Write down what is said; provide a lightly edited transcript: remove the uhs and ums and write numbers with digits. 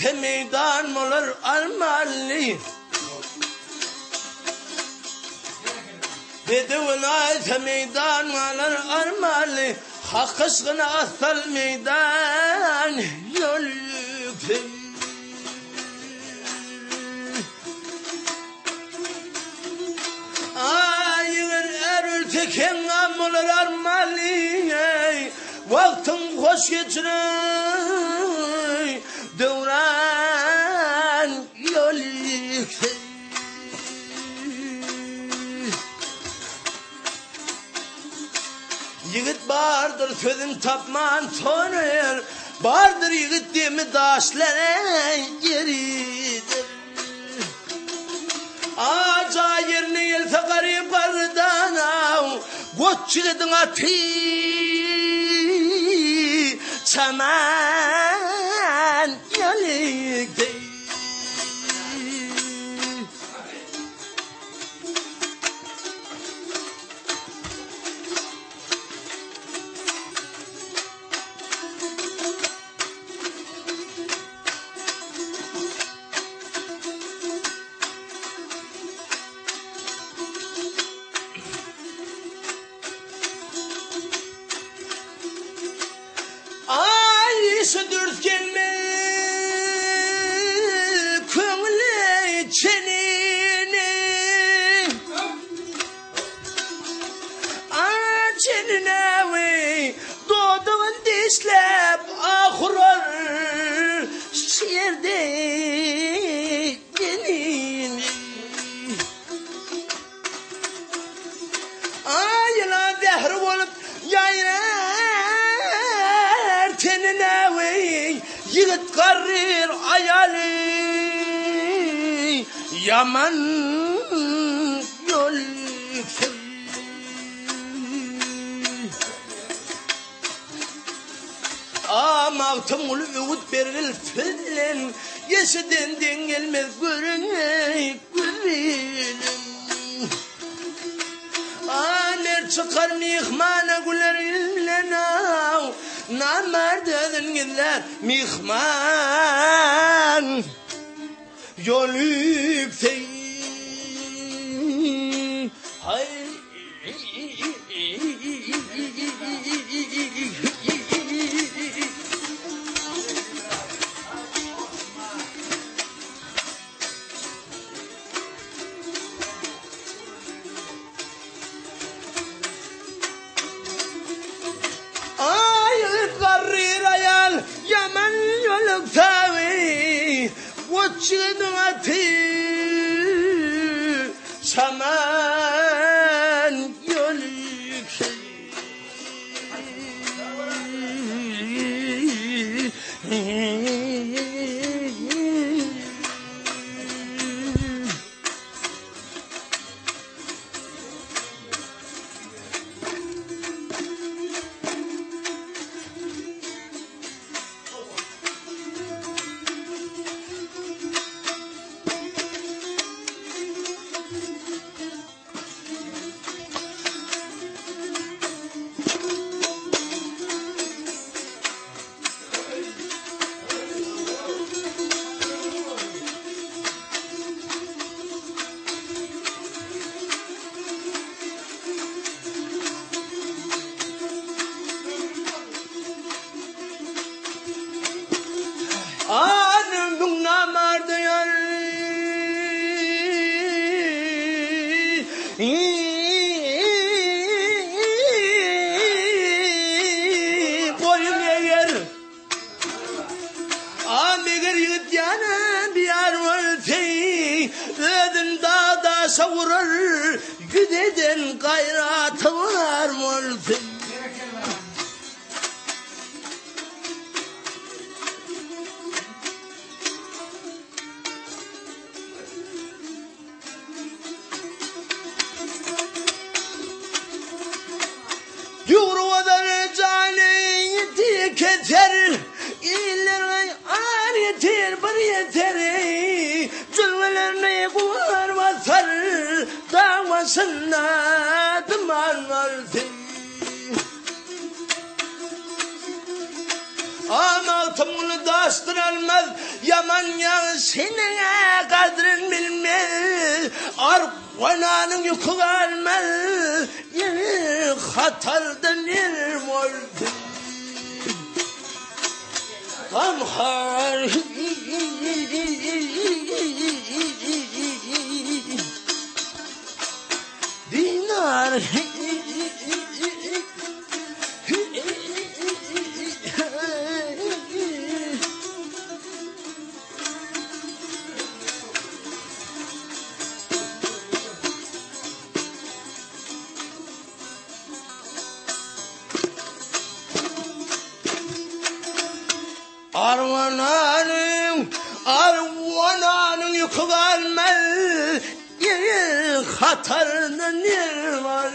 te meydan olur armalli Bedevna te meydan olur armalli Hak aşkına asal meydan yol Ayın erül teken amulur armalli Vaktin hoş geçirin Devran yol Yiğit bardır sözün tapman tonur Bardır yiğit demi daşlara geridir Aca yerine gelse garip bardan Koç yiğidin atı Çaman yolukta Ayşe dürtkenme köngüle çenini Çenine ve doğduğun dişlep ahurur şiirde gelini Ayla dehr olup yayrar tenine ve yiğit karrir ayali Yaman yol Mağtım ulu ümit beril filan Yeşiden dengelmez görünmek gülüm Amer çıkar mihmana güler ilmilena Namar dedin gider mihman Yol yüksek Hay Yaman yolukta ve Koçyidin atı Çaman yolukta Anım bununla mardıyan Boyun eğer Ameger yıt yana bir arvaltey Ödün dağda savurur Güdeden gayratı var moltey Yuvruvadan canı keter İller ar yeter bir yeter Zülvelerine kuvar basar Davasında duman vardı Ama tamını da bastırılmaz. Yaman yan senin kadrin bilmez. Arvananın yükü gelmez. Hatardan yer oldu. Kamhar dinar Arvananın yükü gelmez. Hatarından yer var.